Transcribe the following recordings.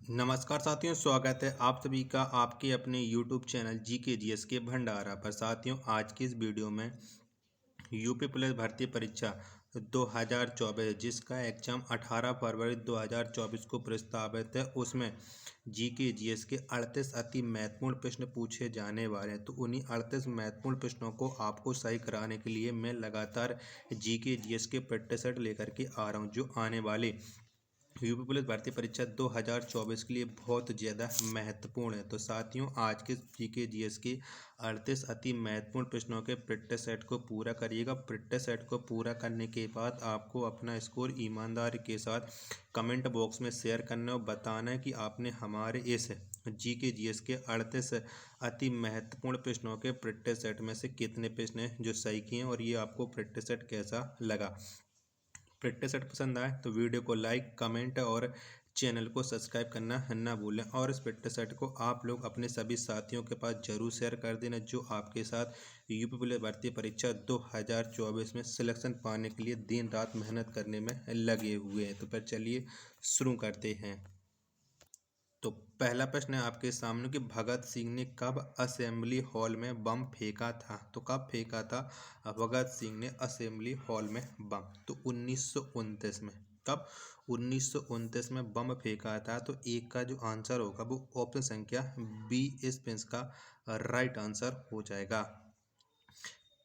नमस्कार साथियों, स्वागत है आप सभी का आपके अपने YouTube चैनल जीके जीएस के भंडारा पर। साथियों, आज की इस वीडियो में यूपी पुलिस भर्ती परीक्षा 2024 जिसका एग्जाम 18 फरवरी 2024 को प्रस्तावित है, उसमें जीके जीएस के 38 अति महत्वपूर्ण प्रश्न पूछे जाने वाले हैं। तो उन्हीं 38 महत्वपूर्ण प्रश्नों को आपको सही कराने के लिए मैं लगातार जीके जीएस के प्रैक्टिस सेट लेकर के आ रहा हूँ, जो आने वाले यूपी पुलिस भर्ती परीक्षा 2024 के लिए बहुत ज़्यादा महत्वपूर्ण है। तो साथियों, आज के जीके जीएस के 38 अति महत्वपूर्ण प्रश्नों के प्रैक्टिस सेट को पूरा करिएगा। प्रैक्टिस सेट को पूरा करने के बाद आपको अपना स्कोर ईमानदारी के साथ कमेंट बॉक्स में शेयर करना और बताना है कि आपने हमारे इस जीके जीएस के 38 अति महत्वपूर्ण प्रश्नों के प्रैक्टिस सेट में से कितने प्रश्न हैं जो सही किए हैं और ये आपको प्रैक्टिस सेट कैसा लगा। प्रैक्टिस सेट पसंद आए तो वीडियो को लाइक, कमेंट और चैनल को सब्सक्राइब करना ना भूलें। और इस प्रैक्टिस सेट को आप लोग अपने सभी साथियों के पास जरूर शेयर कर देना जो आपके साथ यूपी पुलिस भर्ती परीक्षा 2024 में सिलेक्शन पाने के लिए दिन रात मेहनत करने में लगे हुए हैं। तो फिर चलिए शुरू करते हैं। तो पहला प्रश्न है आपके सामने कि भगत सिंह ने कब असेंबली हॉल में बम फेंका था। तो कब फेंका था भगत सिंह ने असेंबली हॉल में बम? तो 1929 में। कब? 1929 में बम फेंका था। तो एक का जो आंसर होगा वो ऑप्शन संख्या बी इस का राइट आंसर हो जाएगा।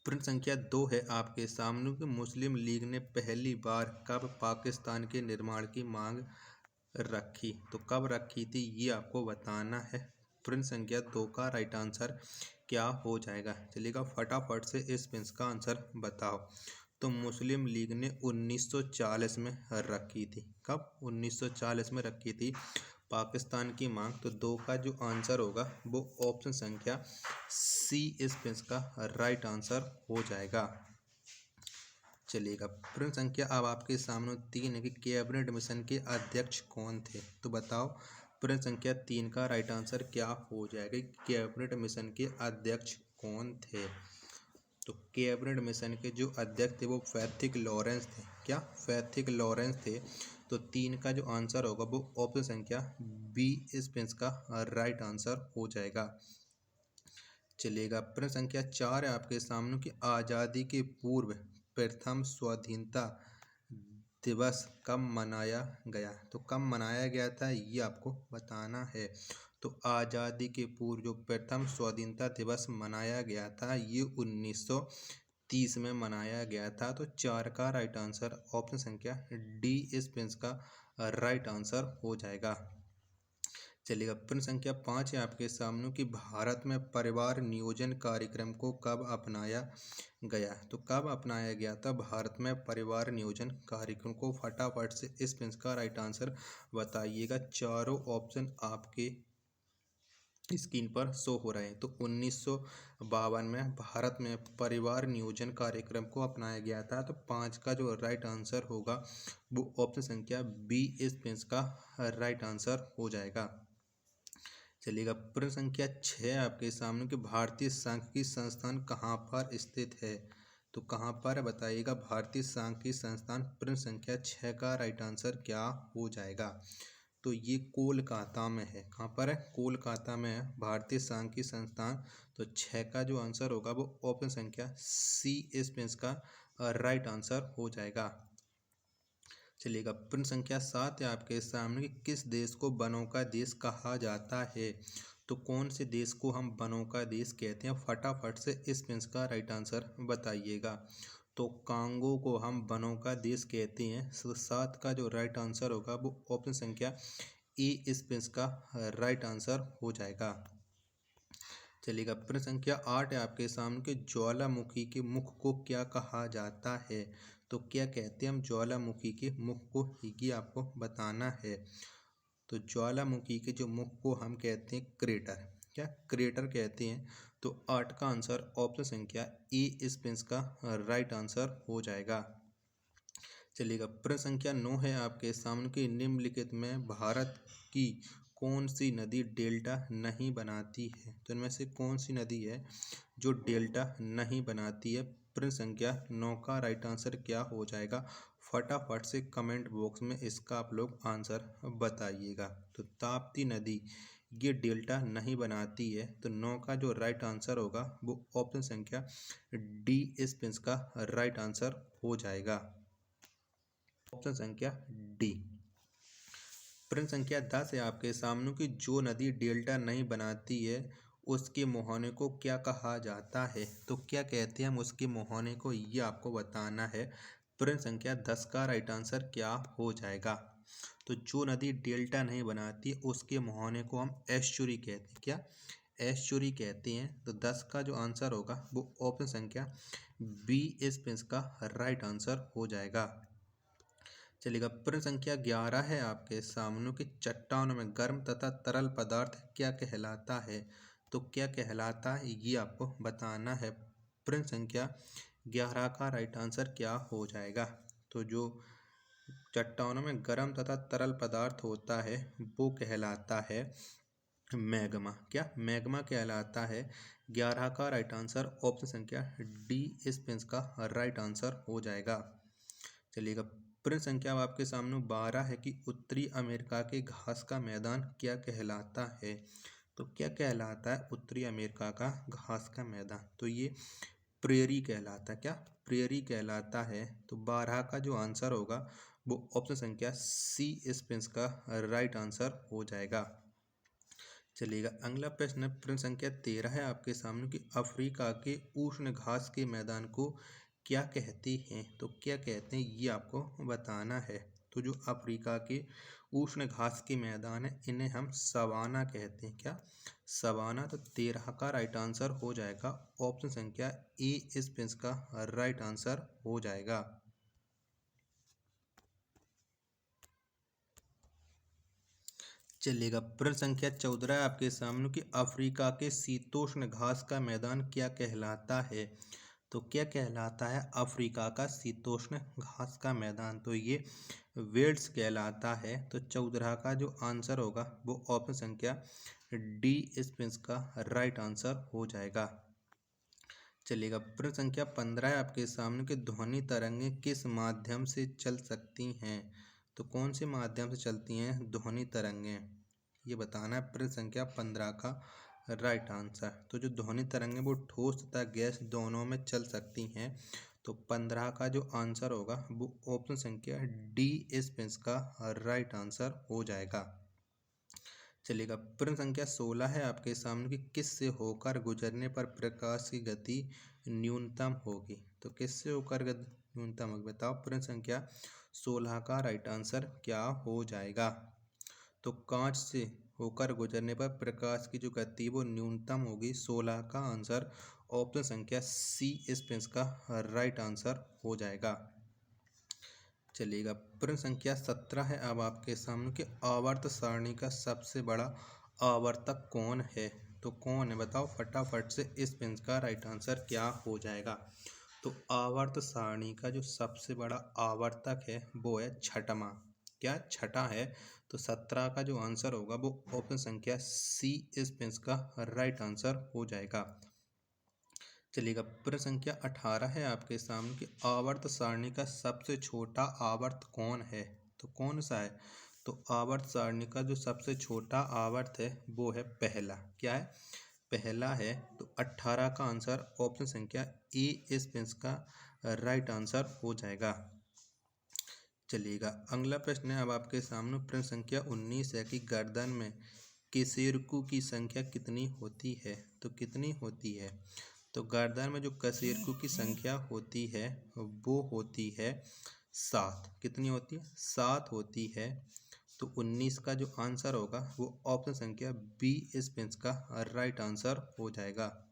प्रश्न संख्या 2 है आपके सामने कि मुस्लिम लीग ने पहली बार कब पाकिस्तान के निर्माण की मांग रखी। तो कब रखी थी ये आपको बताना है। प्रश्न संख्या 2 का राइट आंसर क्या हो जाएगा? चलिएगा फटाफट से इस प्रश्न का आंसर बताओ। तो मुस्लिम लीग ने 1940 में रखी थी। कब? 1940 में रखी थी पाकिस्तान की मांग। तो 2 का जो आंसर होगा वो ऑप्शन संख्या सी इस प्रश्न का राइट आंसर हो जाएगा। चलिएगा प्रश्न संख्या अब आपके सामने 3 है कि कैबिनेट मिशन के अध्यक्ष कौन थे। तो बताओ प्रश्न संख्या 3 का राइट आंसर क्या हो जाएगा? कैबिनेट मिशन के अध्यक्ष कौन थे? तो कैबिनेट मिशन के जो अध्यक्ष थे वो फैथिक लॉरेंस थे। क्या? फैथिक लॉरेंस थे। तो 3 का जो आंसर होगा वो ऑप्शन संख्या बी इस प्रश्न का राइट आंसर हो जाएगा। चलिएगा प्रश्न संख्या 4 है आपके सामने कि आज़ादी के पूर्व प्रथम स्वाधीनता दिवस कब मनाया गया। तो कब मनाया गया था ये आपको बताना है। तो आज़ादी के पूर्व जो प्रथम स्वाधीनता दिवस मनाया गया था ये 1930 में मनाया गया था। तो 4 का राइट आंसर ऑप्शन संख्या डी इस प्रिंस का राइट आंसर हो जाएगा। चलिएगा प्रश्न संख्या 5 है आपके सामने कि भारत में परिवार नियोजन कार्यक्रम को कब अपनाया गया। तो कब अपनाया गया था भारत में परिवार नियोजन कार्यक्रम को? फटाफट से इस प्रश्न का राइट आंसर बताइएगा। चारों ऑप्शन आपके स्क्रीन पर शो हो रहे हैं। तो 1952 में भारत में परिवार नियोजन कार्यक्रम को अपनाया गया था। तो 5 का जो राइट आंसर होगा वो ऑप्शन संख्या बी इस प्रश्न का राइट आंसर हो जाएगा। चलिएगा प्रश्न संख्या 6 आपके सामने कि भारतीय सांख्यिकी संस्थान कहाँ पर स्थित है। तो कहाँ पर बताइएगा भारतीय सांख्यिकी संस्थान? प्रश्न संख्या 6 का राइट आंसर क्या हो जाएगा? तो ये कोलकाता में है। कहाँ पर है? कोलकाता में है भारतीय सांख्यिकी संस्थान। तो 6 का जो आंसर होगा वो ऑप्शन संख्या सी इस प्रश्न का राइट आंसर हो जाएगा। चलिएगा प्रश्न संख्या 7 है आपके सामने कि किस देश को वनों का देश कहा जाता है। तो कौन से देश को हम वनों का देश कहते हैं? फटाफट से इस प्रश्न का राइट आंसर बताइएगा। तो कांगो को हम वनों का देश कहते हैं। 7 का जो राइट आंसर होगा वो ऑप्शन संख्या ए इस प्रश्न का राइट आंसर हो जाएगा। चलिएगा प्रश्न संख्या 8 है आपके सामने कि ज्वालामुखी के मुख को क्या कहा जाता है। तो क्या कहते हैं हम ज्वालामुखी के मुख को, ये आपको बताना है। तो ज्वालामुखी के जो मुख को हम कहते हैं क्रेटर। क्या? क्रेटर कहते हैं। तो 8 का आंसर ऑप्शन संख्या ए इस प्रश्न का राइट आंसर हो जाएगा। चलिएगा प्रश्न संख्या 9 है आपके सामने कि निम्नलिखित में भारत की कौन सी नदी डेल्टा नहीं बनाती है। तो इनमें से कौन सी नदी है जो डेल्टा नहीं बनाती है? प्रश्न संख्या 9 का राइट आंसर क्या हो जाएगा? फटाफट से कमेंट बॉक्स में इसका आप लोग आंसर बताइएगा। तो ताप्ती नदी ये डेल्टा नहीं बनाती है, तो 9 का जो राइट आंसर होगा वो ऑप्शन संख्या डी इस प्रिंस का राइट आंसर हो जाएगा। ऑप्शन संख्या डी। प्रश्न संख्या 10 है आपके सामने कि जो नदी डेल्टा नहीं बनाती है उसके मुहाने को क्या कहा जाता है। तो क्या कहते हैं हम उसके मुहाने को, ये आपको बताना है। प्रश्न संख्या 10 का राइट आंसर क्या हो जाएगा। तो जो नदी डेल्टा नहीं बनाती उसके मुहाने को हम एस्चुरी कहते हैं। क्या एस्चुरी कहते हैं। तो 10 का जो आंसर होगा वो ऑप्शन संख्या बी इस प्रिंस का राइट आंसर हो जाएगा। चलिएगा, प्रश्न संख्या 11 है आपके सामने कि चट्टानों में गर्म तथा तरल पदार्थ क्या कहलाता है। तो क्या कहलाता है ये आपको बताना है। प्रश्न संख्या 11 का राइट आंसर क्या हो जाएगा। तो जो चट्टानों में गर्म तथा तरल पदार्थ होता है वो कहलाता है मैग्मा। क्या मैग्मा कहलाता है। 11 का राइट आंसर ऑप्शन संख्या डी इस प्रिंस का राइट आंसर हो जाएगा। चलिएगा, प्रश्न संख्या आपके सामने 12 है कि उत्तरी अमेरिका के घास का मैदान क्या कहलाता है। तो क्या कहलाता है उत्तरी अमेरिका का घास का मैदान। तो ये प्रेरी कहलाता है। क्या प्रेरी कहलाता है। तो 12 का जो आंसर होगा वो ऑप्शन संख्या सी इस प्रिंस का राइट आंसर हो जाएगा। चलिएगा, अगला प्रश्न है प्रश्न संख्या 13 है आपके सामने कि अफ्रीका के उष्ण घास के मैदान को क्या कहते हैं। तो क्या कहते हैं ये आपको बताना है। तो जो अफ्रीका के उष्ण घास के मैदान है इन्हें हम सवाना कहते हैं। क्या सवाना। तो 13 का राइट आंसर हो जाएगा ऑप्शन संख्या ए इस प्रिंस का राइट आंसर हो जाएगा। चलिएगा, प्रश्न संख्या 14 है आपके सामने कि अफ्रीका के शीतोष्ण घास का मैदान क्या कहलाता है। तो क्या कहलाता है अफ्रीका का शीतोष्ण घास का मैदान। तो ये वेल्स कहलाता है। तो 14 का जो आंसर होगा वो ऑप्शन संख्या डी इस प्रिंस का राइट आंसर हो जाएगा। चलिएगा, प्रश्न संख्या 15 है आपके सामने कि ध्वनि तरंगें किस माध्यम से चल सकती हैं। तो कौन से माध्यम से चलती हैं ध्वनि तरंगें, ये बताना है। प्रश्न संख्या 15 का राइट आंसर। तो जो ध्वनि तरंगें वो ठोस तथा गैस दोनों में चल सकती हैं। तो 15 का जो आंसर होगा वो ऑप्शन संख्या डी इस प्रिंस का राइट आंसर हो जाएगा। चलिएगा, प्रश्न संख्या 16 है आपके सामने कि किस से होकर गुजरने पर प्रकाश की गति न्यूनतम होगी। तो किस से होकर न्यूनतम होगी बताओ। प्रश्न संख्या 16 का राइट आंसर क्या हो जाएगा। तो कांच से होकर गुजरने पर प्रकाश की जो गति वो न्यूनतम होगी। 16 का आंसर ऑप्शन संख्या सी इस प्रिंस का राइट आंसर हो जाएगा। चलिएगा, प्रश्न संख्या 17 है अब आपके सामने कि आवर्त सारणी का सबसे बड़ा आवर्तक कौन है। तो कौन है बताओ फटाफट से। इस प्रिंस का राइट आंसर क्या हो जाएगा। तो आवर्त सारणी का जो सबसे बड़ा आवर्तक है वो है छठवां। क्या छठा है। तो 17 का जो आंसर होगा वो ऑप्शन संख्या सी इस प्रिंस का राइट आंसर हो जाएगा। चलिएगा, प्रश्न संख्या 18 है आपके सामने कि आवर्त सारणी का सबसे छोटा आवर्त कौन है। तो कौन सा है। तो आवर्त सारणी का जो सबसे छोटा आवर्त है वो है पहला। क्या है पहला है। तो 18 का आंसर ऑप्शन संख्या ए इस प्रिंस का राइट आंसर हो जाएगा। चलिएगा, अगला प्रश्न है अब आपके सामने प्रश्न संख्या 19 है कि गर्दन में कशेरुकों की संख्या कितनी होती है। तो कितनी होती है। तो गर्दन में जो कशेरुकों की संख्या होती है वो होती है 7। कितनी होती है 7 होती है। तो 19 का जो आंसर होगा वो ऑप्शन संख्या बी इस प्रिंस का राइट आंसर हो जाएगा।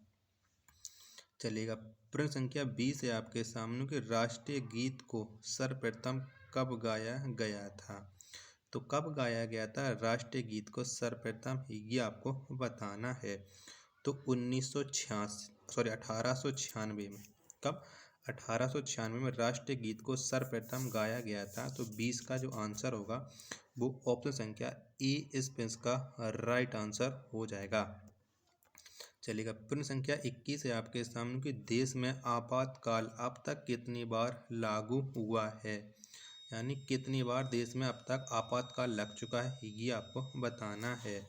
चलिएगा, प्रश्न संख्या 20 है आपके सामने कि राष्ट्रीय गीत को सर्वप्रथम कब गाया गया था। तो कब गाया गया था राष्ट्रीय गीत को सर्वप्रथम, ये आपको बताना है। तो 1896 में। कब 1896 में राष्ट्रीय गीत को सर्वप्रथम गाया गया था। तो 20 का जो आंसर होगा वो ऑप्शन संख्या ए इस प्रिंस का राइट आंसर हो जाएगा। चलिएगा, प्रश्न संख्या 21 है आपके सामने कि देश में आपातकाल अब तक कितनी बार लागू हुआ है। यानी कितनी बार देश में अब तक आपातकाल लग चुका है ये आपको बताना है।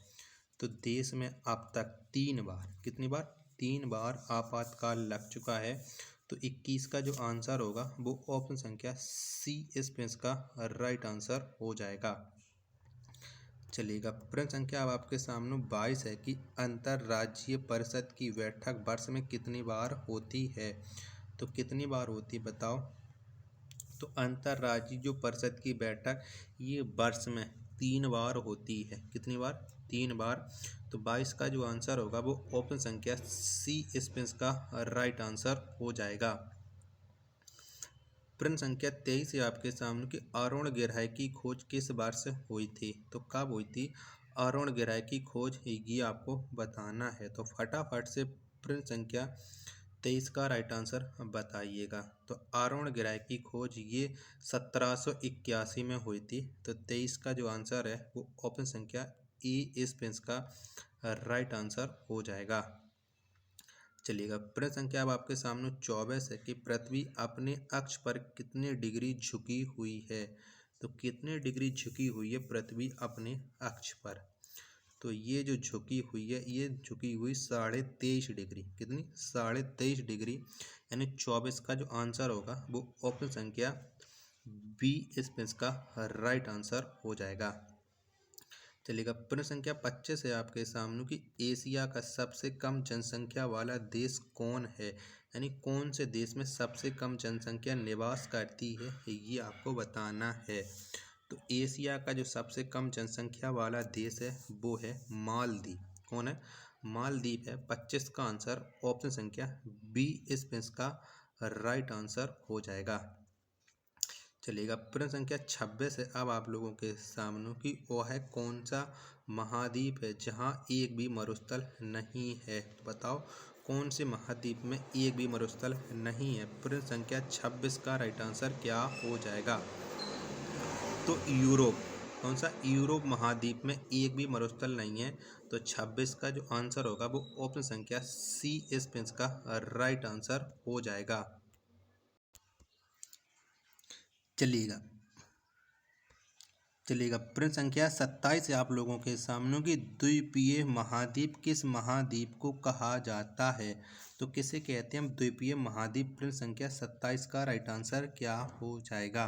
तो देश में अब तक 3 बार, कितनी बार, 3 बार आपातकाल लग चुका है। तो 21 का जो आंसर होगा वो ऑप्शन संख्या सी इसमें इसका राइट आंसर हो जाएगा। चलिएगा, प्रश्न संख्या अब आपके सामने 22 है कि अंतर्राज्यीय परिषद की बैठक वर्ष में कितनी बार होती है। तो कितनी बार होती है बताओ। तो अंतर्राज्यीय जो परिषद की बैठक ये वर्ष में 3 बार होती है। कितनी बार, 3 बार। तो 22 का जो आंसर होगा वो ऑप्शन संख्या सी इसमें इसका राइट आंसर हो जाएगा। प्रश्न संख्या 23 है आपके सामने कि अरुण गहराई की खोज किस वर्ष हुई थी। तो कब हुई थी अरुण गहराई की खोज, ये आपको बताना है। तो फटाफट से प्रश्न संख्या 23 का राइट आंसर बताइएगा। तो अरुण गहराई की खोज ये 1781 में हुई थी। तो 23 का जो आंसर है वो ऑप्शन संख्या ए इस पेंस का राइट आंसर हो जाएगा। चलिएगा, प्रश्न संख्या अब आपके सामने 24 है कि पृथ्वी अपने अक्ष पर कितने डिग्री झुकी हुई है। तो कितने डिग्री झुकी हुई है पृथ्वी अपने अक्ष पर। तो ये जो झुकी हुई है ये झुकी हुई 23.5 डिग्री। कितनी, 23.5 डिग्री। यानी 24 का जो आंसर होगा वो ऑप्शन संख्या बी इसका राइट आंसर हो जाएगा। चलिएगा, प्रश्न संख्या 25 है आपके सामने कि एशिया का सबसे कम जनसंख्या वाला देश कौन है। यानी कौन से देश में सबसे कम जनसंख्या निवास करती है ये आपको बताना है। तो एशिया का जो सबसे कम जनसंख्या वाला देश है वो है मालदीव। कौन है, मालदीव है। 25 का आंसर ऑप्शन संख्या बी इसका राइट आंसर हो जाएगा। चलिएगा, प्रश्न संख्या 26 है अब आप लोगों के सामने कि वो है कौन सा महाद्वीप है जहां एक भी मरुस्थल नहीं है। तो बताओ कौन से महाद्वीप में एक भी मरुस्थल नहीं है। प्रश्न संख्या 26 का राइट आंसर क्या हो जाएगा। तो यूरोप, कौन सा, यूरोप महाद्वीप में एक भी मरुस्थल नहीं है। तो 26 का जो आंसर होगा वो ऑप्शन संख्या सी इसमें इसका राइट आंसर हो जाएगा। चलिएगा चलिएगा, प्रश्न संख्या 27 है आप लोगों के सामने कि द्वीपीय महाद्वीप किस महाद्वीप को कहा जाता है। तो किसे कहते हैं हम द्वीपीय महाद्वीप। प्रश्न संख्या 27 का राइट आंसर क्या हो जाएगा।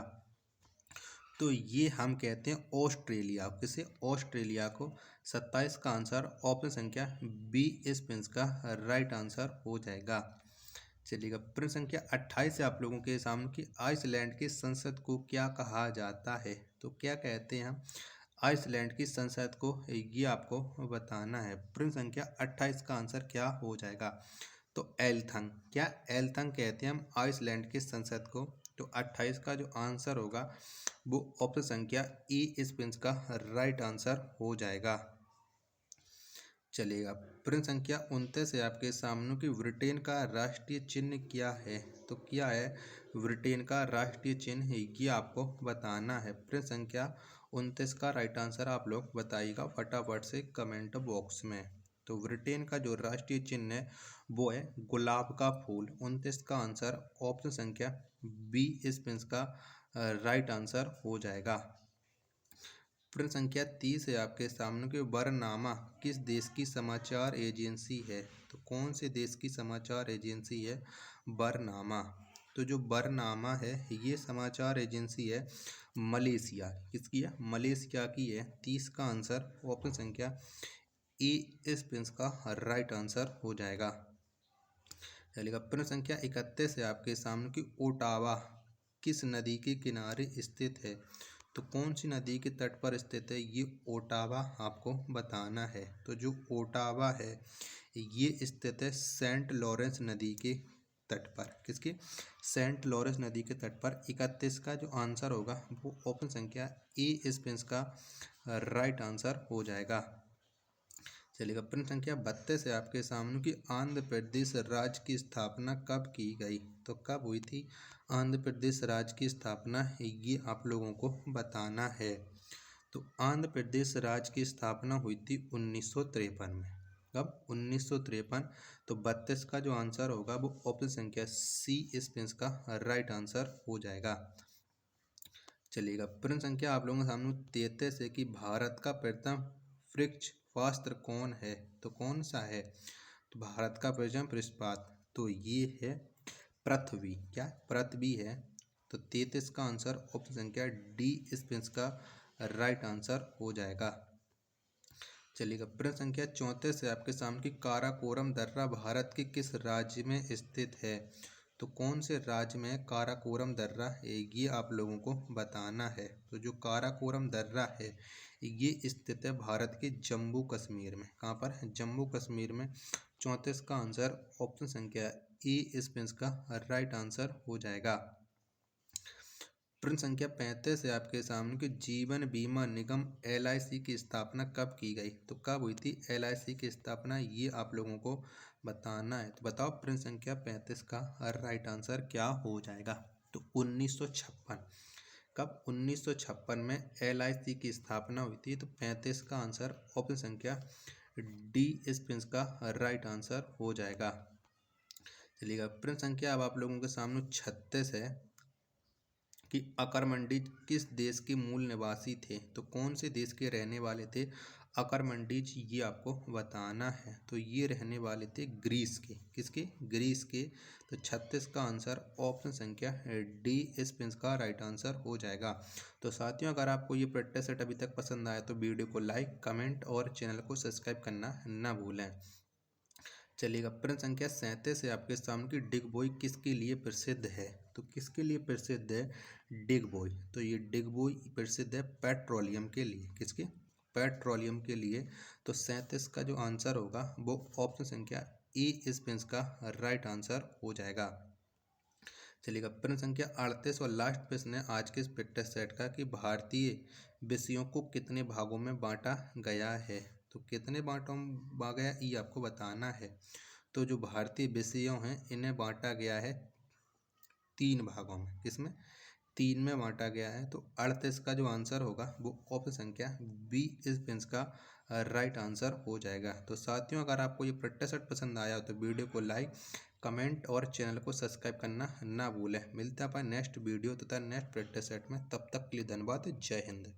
तो ये हम कहते हैं ऑस्ट्रेलिया। किसे, ऑस्ट्रेलिया को। 27 का आंसर ऑप्शन संख्या बी इस प्रिंस का राइट आंसर हो जाएगा। चलिएगा, प्रश्न संख्या 28 से आप लोगों के सामने कि आइसलैंड की संसद को क्या कहा जाता है। तो क्या कहते हैं हम आइसलैंड की संसद को, ये आपको बताना है। प्रश्न संख्या 28 का आंसर क्या हो जाएगा। तो एल्थंग, क्या एल्थंग कहते हैं हम आइसलैंड की संसद को। तो 28 का जो आंसर होगा वो ऑप्शन संख्या ई इस प्रिंस का राइट आंसर हो जाएगा। चलिएगा, प्रश्न संख्या 29 है आपके सामने कि ब्रिटेन का राष्ट्रीय चिन्ह क्या है। तो क्या है ब्रिटेन का राष्ट्रीय चिन्ह, ये आपको बताना है। प्रश्न संख्या 29 का राइट आंसर आप लोग बताइएगा फटाफट से कमेंट बॉक्स में। तो ब्रिटेन का जो राष्ट्रीय चिन्ह है वो है गुलाब का फूल। 29 का आंसर ऑप्शन संख्या बी इस प्रिंस का राइट आंसर हो जाएगा। प्रश्न संख्या 30 है आपके सामने कि बरनामा किस देश की समाचार एजेंसी है। तो कौन से देश की समाचार एजेंसी है बरनामा। तो जो बरनामा है ये समाचार एजेंसी है मलेशिया। किसकी है, मलेशिया की है। 30 का आंसर ऑप्शन संख्या ए इस प्रिंस का राइट आंसर हो जाएगा। चलिएगा, प्रश्न संख्या 31 है आपके सामने कि ओटावा किस नदी के किनारे स्थित है। तो कौन सी नदी के तट पर स्थित है ये ओटावा आपको बताना है। तो जो ओटावा है ये स्थित है सेंट लॉरेंस नदी के तट पर। किसके, सेंट लॉरेंस नदी के तट पर। 31 का जो आंसर होगा वो ऑप्शन संख्या ए इस प्रिंस का राइट आंसर हो जाएगा। चलिएगा, प्रश्न संख्या 32 है आपके सामने कि आंध्र प्रदेश राज्य की स्थापना कब की गई। तो कब हुई थी आंध्र प्रदेश राज्य की स्थापना, ये आप लोगों को बताना है। तो आंध्र प्रदेश राज्य की स्थापना हुई थी 1953 में। कब, 1953। तो 32 का जो आंसर होगा वो ऑप्शन संख्या सी इस प्रिंस का राइट आंसर हो जाएगा। चलिएगा, प्रश्न संख्या आप लोगों के सामने 33 है कि भारत का प्रथम वृक्ष वास्त्र कौन है? तो कौन सा है? तो भारत का प्रथम वृक्षपात तो ये है पृथ्वी। क्या पृथ्वी है? तो 33 का आंसर ऑप्शन संख्या डी इस प्रश्न का राइट आंसर हो जाएगा। चलिएगा, प्रश्न संख्या 34 है आपके सामने कि काराकोरम दर्रा भारत के किस राज्य में स्थित है? तो कौन से राज्य में काराकोरम दर्रा है, ये आप लोगों को बताना है। तो जो काराकोरम दर्रा है ये स्थित है भारत के जम्मू कश्मीर में। कहाँ पर? जम्मू कश्मीर में। 34 का आंसर ऑप्शन संख्या ए इस प्रश्न का राइट आंसर हो जाएगा। प्रश्न संख्या 35 है आपके सामने कि जीवन बीमा निगम LIC की स्थापना कब की गई? तो कब हुई थी LIC की स्थापना, ये आप लोगों को बताना है। तो बताओ प्रश्न संख्या 35 का राइट आंसर क्या हो जाएगा? तो 1956। कब? 1956 में LIC की स्थापना हुई थी। तो 35 का आंसर ऑप्शन संख्या डी इस प्रश्न का राइट आंसर हो जाएगा। चलिएगा, प्रश्न संख्या अब आप लोगों के सामने 36 है कि अकरमंडीज किस देश के मूल निवासी थे? तो कौन से देश के रहने वाले थे अकरमंडीज, ये आपको बताना है। तो ये रहने वाले थे ग्रीस के। किसके? ग्रीस के। तो 36 का आंसर ऑप्शन संख्या डी इस प्रश्न का राइट आंसर हो जाएगा। तो साथियों, अगर आपको ये प्रैक्टिस सेट अभी तक पसंद आया तो वीडियो को लाइक, कमेंट और चैनल को सब्सक्राइब करना ना भूलें। चलिएगा, प्रश्न संख्या 37 है आपके सामने कि डिगबोई किसके लिए प्रसिद्ध है? तो किसके लिए प्रसिद्ध है डिगबोई? तो ये डिगबोई प्रसिद्ध है पेट्रोलियम के लिए। किसके? पेट्रोलियम के लिए। तो 37 का जो आंसर होगा वो ऑप्शन संख्या ए इस प्रश्न का राइट आंसर हो जाएगा। चलिएगा, प्रश्न संख्या 38 और लास्ट प्रश्न है आज के इस प्रैक्टिस सेट का कि भारतीय विषयों को कितने भागों में बांटा गया है? तो कितने बांटों में बांटा गया ये आपको बताना है। तो जो भारतीय विषयों हैं इन्हें बांटा गया है 3 भागों में। किसमें? 3 में बांटा गया है। तो 38 का जो आंसर होगा वो ऑप्शन संख्या बी इस प्रश्न का राइट आंसर हो जाएगा। तो साथियों, अगर आपको ये प्रैक्टिस सेट पसंद आया तो वीडियो को लाइक, कमेंट और चैनल को सब्सक्राइब करना ना भूलें। मिलते हैं अपन नेक्स्ट वीडियो तथा नेक्स्ट प्रैक्टिस सेट में। तब तक के लिए धन्यवाद। जय हिंद।